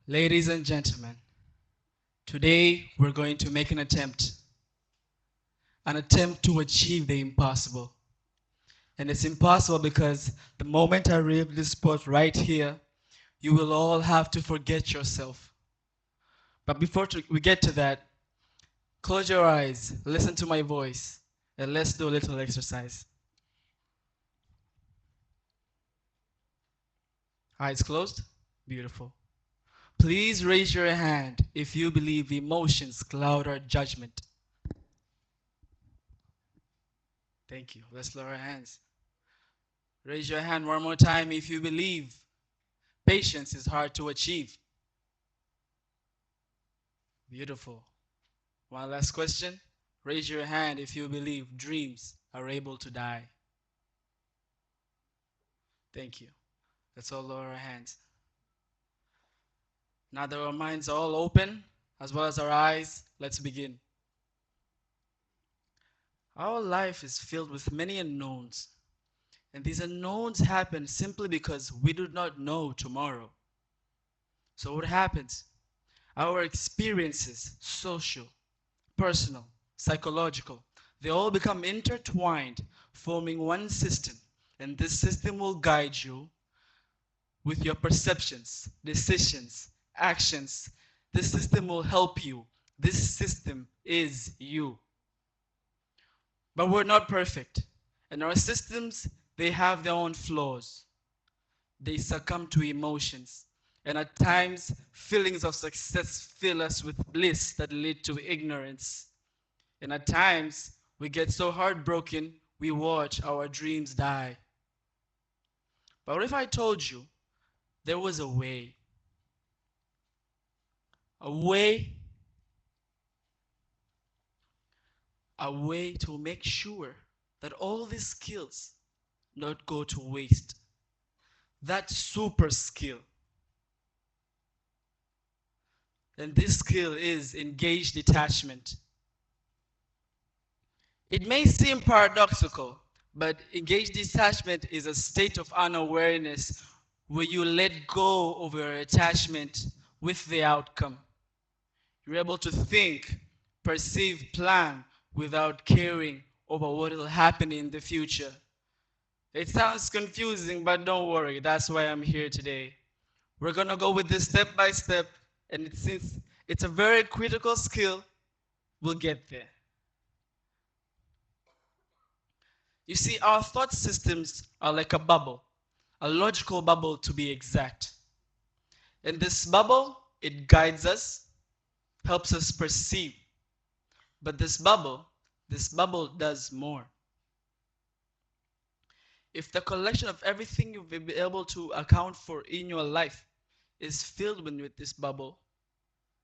Ladies and gentlemen, today we're going to make an attempt to achieve the impossible. And it's impossible because the moment I reach this spot right here, you will all have to forget yourself. But we get to that, close your eyes, listen to my voice, and let's do a little exercise. Eyes closed? Beautiful. Please raise your hand if you believe emotions cloud our judgment. Thank you. Let's lower our hands. Raise your hand one more time if you believe patience is hard to achieve. Beautiful. One last question. Raise your hand if you believe dreams are able to die. Thank you. Let's all lower our hands. Now that our minds are all open, as well as our eyes, let's begin. Our life is filled with many unknowns, and these unknowns happen simply because we do not know tomorrow. So what happens? Our experiences, social, personal, psychological, they all become intertwined, forming one system. And this system will guide you with your perceptions, decisions, actions. This system will help you. This system is you. But we're not perfect. And our systems, they have their own flaws. They succumb to emotions. And at times, feelings of success fill us with bliss that lead to ignorance. And at times, we get so heartbroken, we watch our dreams die. But what if I told you there was a way, a way to make sure that all these skills not go to waste? That super skill. And this skill is engaged detachment. It may seem paradoxical, but engaged detachment is a state of unawareness where you let go of your attachment with the outcome. You're able to think, perceive, plan without caring over what will happen in the future. It sounds confusing, but don't worry, that's why I'm here today. We're gonna go with this step by step, and since it's a very critical skill, we'll get there. You see, our thought systems are like a bubble, a logical bubble to be exact. And this bubble, it guides us, helps us perceive. But this bubble does more. If the collection of everything you've been able to account for in your life is filled with this bubble,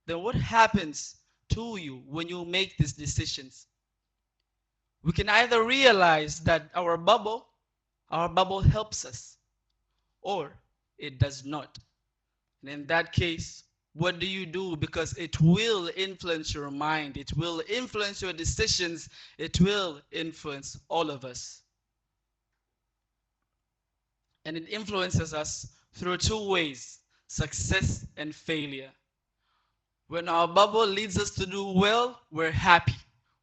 then what happens to you when you make these decisions? We can either realize that our bubble helps us, or it does not. And in that case, what do you do? Because it will influence your mind, it will influence your decisions, it will influence all of us. And it influences us through two ways: success and failure. When our bubble leads us to do well, we're happy,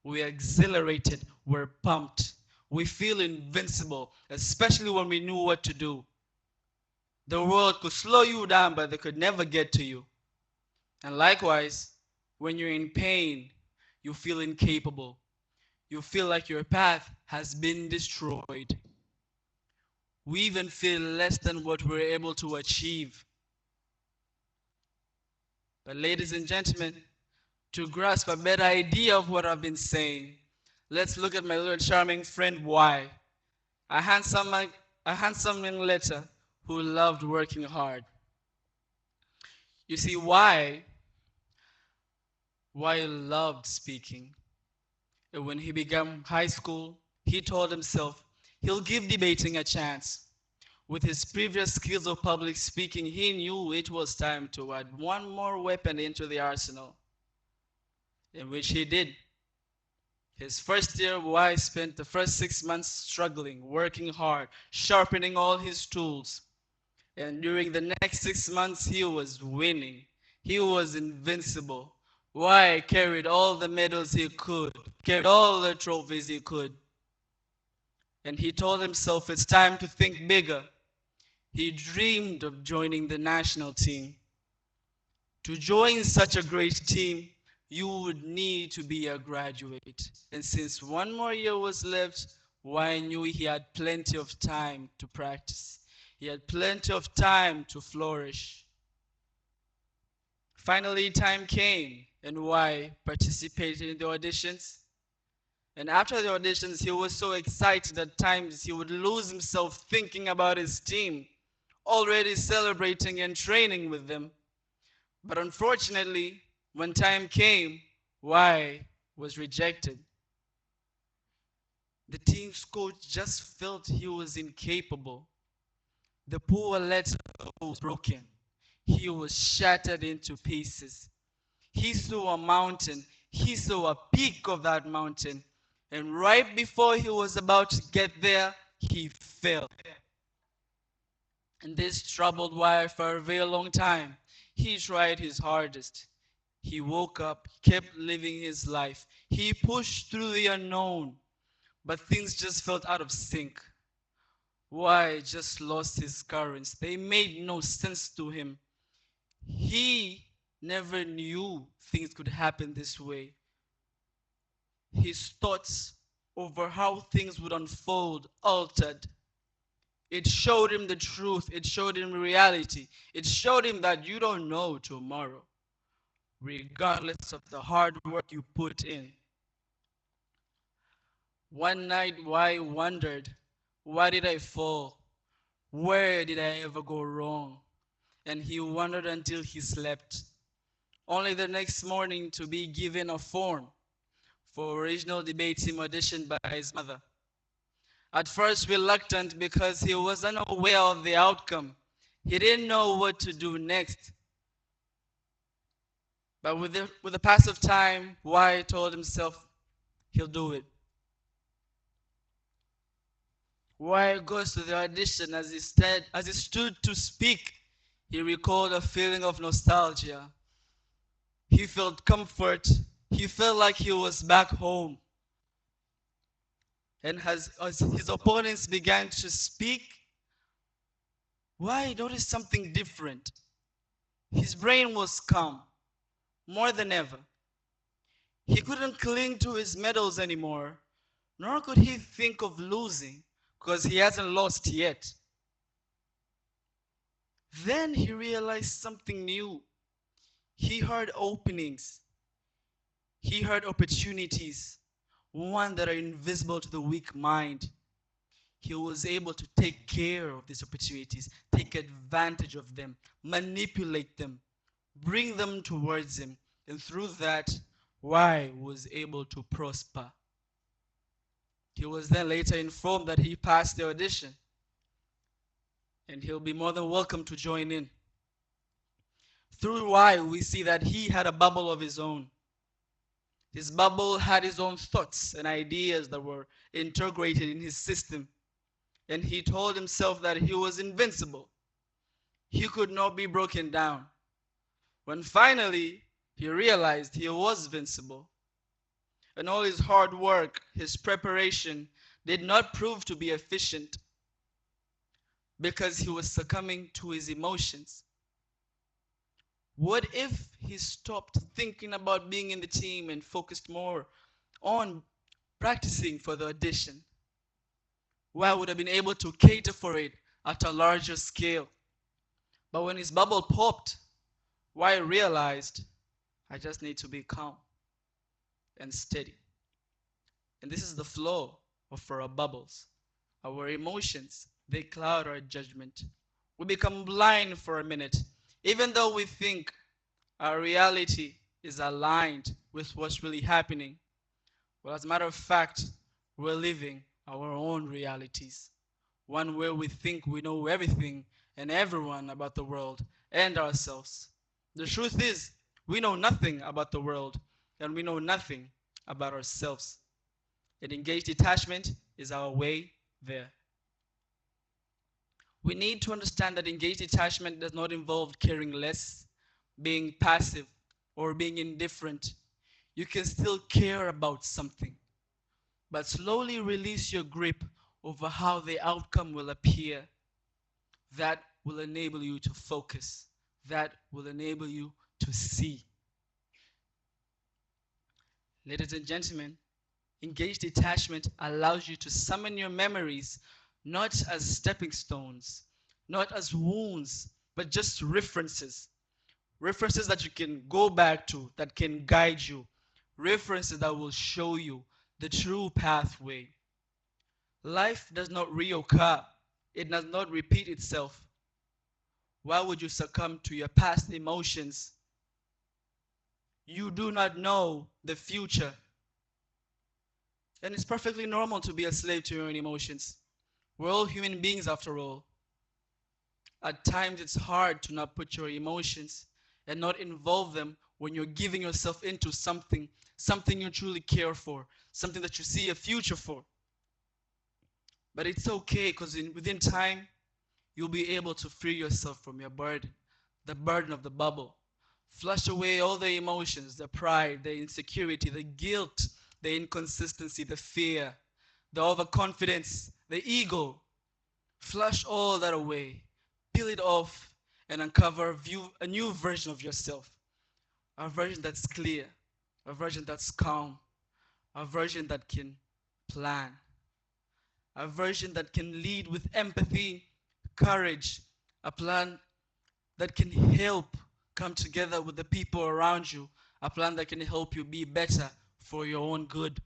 we're exhilarated, we're pumped, we feel invincible, especially when we knew what to do. The world could slow you down, but they could never get to you. And likewise, when you're in pain, you feel incapable. You feel like your path has been destroyed. We even feel less than what we're able to achieve. But ladies and gentlemen, to grasp a better idea of what I've been saying, let's look at my little charming friend Y, a handsome, a handsome young letter who loved working hard. You see, Y loved speaking. And when he began high school, he told himself he'll give debating a chance. With his previous skills of public speaking, he knew it was time to add one more weapon into the arsenal, in which he did. His first year, Y spent the first 6 months struggling, working hard, sharpening all his tools. And during the next 6 months, he was winning. He was invincible. Why? Carried all the medals he could, carried all the trophies he could. And he told himself it's time to think bigger. He dreamed of joining the national team. To join such a great team, you would need to be a graduate. And since one more year was left, Y knew he had plenty of time to practice. He had plenty of time to flourish. Finally, time came, and Y participated in the auditions. And after the auditions, he was so excited at times he would lose himself thinking about his team, already celebrating and training with them. But unfortunately, when time came, Y was rejected. The team's coach just felt he was incapable. The poor letter was broken. He was shattered into pieces. He saw a mountain. He saw a peak of that mountain. And right before he was about to get there, he fell. And this troubled Y for a very long time. He tried his hardest. He woke up, kept living his life. He pushed through the unknown, but things just felt out of sync. Y just lost his currents. They made no sense to him. He never knew things could happen this way. His thoughts over how things would unfold altered. It showed him the truth. It showed him reality. It showed him that you don't know tomorrow, regardless of the hard work you put in. One night, Y wondered, why did I fall? Where did I ever go wrong? And he wondered until he slept, only the next morning to be given a form for original debate team auditioned by his mother. At first reluctant because he was unaware of the outcome. He didn't know what to do next. But with the pass of time, Y told himself he'll do it. Y goes to the audition. As he stood to speak, he recalled a feeling of nostalgia. He felt comfort. He felt like he was back home. And as his opponents began to speak, Y noticed something different. His brain was calm, more than ever. He couldn't cling to his medals anymore, nor could he think of losing, because he hasn't lost yet. Then he realized something new. He heard openings. He heard opportunities, one that are invisible to the weak mind. He was able to take care of these opportunities, take advantage of them, manipulate them, bring them towards him. And through that, Y was able to prosper. He was then later informed that he passed the audition, and he'll be more than welcome to join in. Through Y, we see that he had a bubble of his own. His bubble had his own thoughts and ideas that were integrated in his system. And he told himself that he was invincible. He could not be broken down. When finally he realized he was invincible, and all his hard work, his preparation, did not prove to be efficient because he was succumbing to his emotions. What if he stopped thinking about being in the team and focused more on practicing for the audition? Y would have been able to cater for it at a larger scale. But when his bubble popped, Y realized, I just need to be calm and steady. And this is the flow of our bubbles. Our emotions, they cloud our judgment. We become blind for a minute, even though we think our reality is aligned with what's really happening. Well, as a matter of fact, we're living our own realities. One where we think we know everything and everyone about the world and ourselves. The truth is, we know nothing about the world and we know nothing about ourselves. And engaged detachment is our way there. We need to understand that engaged detachment does not involve caring less, being passive, or being indifferent. You can still care about something, but slowly release your grip over how the outcome will appear. That will enable you to focus. That will enable you to see. Ladies and gentlemen, engaged detachment allows you to summon your memories not as stepping stones, not as wounds, but just references. References that you can go back to, that can guide you. References that will show you the true pathway. Life does not reoccur, it does not repeat itself. Why would you succumb to your past emotions? You do not know the future. And it's perfectly normal to be a slave to your own emotions. We're all human beings after all. At times it's hard to not put your emotions and not involve them when you're giving yourself into something you truly care for, something that you see a future for. But it's okay because within time, you'll be able to free yourself from your burden, the burden of the bubble. Flush away all the emotions, the pride, the insecurity, the guilt, the inconsistency, the fear, the overconfidence, the ego. Flush all that away, peel it off, and uncover a new version of yourself. A version that's clear, a version that's calm, a version that can plan, a version that can lead with empathy, courage, a plan that can help come together with the people around you, a plan that can help you be better for your own good.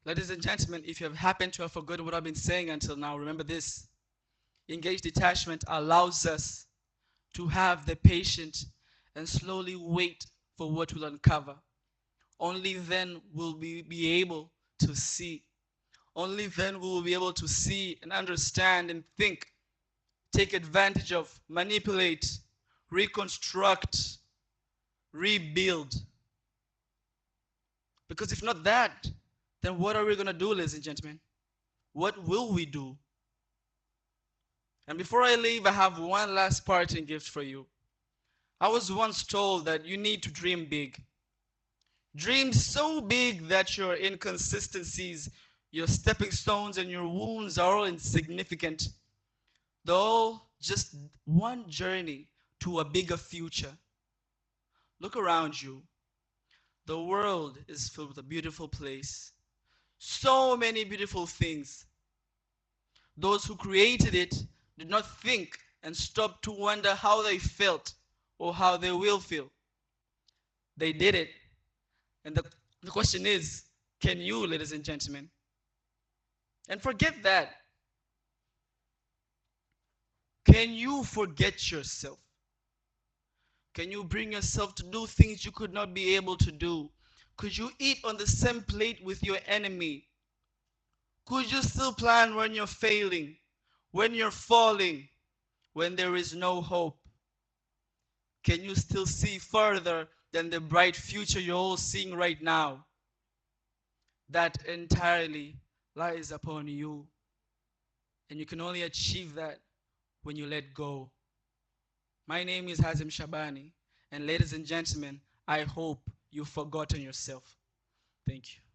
Ladies and gentlemen, if you have happened to have forgotten what I've been saying until now, remember this. Engaged detachment allows us to have the patience and slowly wait for what will uncover. Only then will we be able to see. Only then will we be able to see and understand and think, take advantage of, manipulate, reconstruct, rebuild. Because if not that, then what are we going to do, ladies and gentlemen? What will we do? And before I leave, I have one last parting gift for you. I was once told that you need to dream big. Dream so big that your inconsistencies, your stepping stones, and your wounds are all insignificant. They're all just one journey to a bigger future. Look around you. The world is filled with a beautiful place. So many beautiful things. Those who created it did not think and stop to wonder how they felt or how they will feel. They did it. And the question is, can you, ladies and gentlemen? And forget that. Can you forget yourself? Can you bring yourself to do things you could not be able to do? Could you eat on the same plate with your enemy? Could you still plan when you're failing, when you're falling, when there is no hope? Can you still see further than the bright future you're all seeing right now? That entirely lies upon you. And you can only achieve that when you let go. My name is Haziem Shabani. And ladies and gentlemen, I hope you've forgotten yourself. Thank you.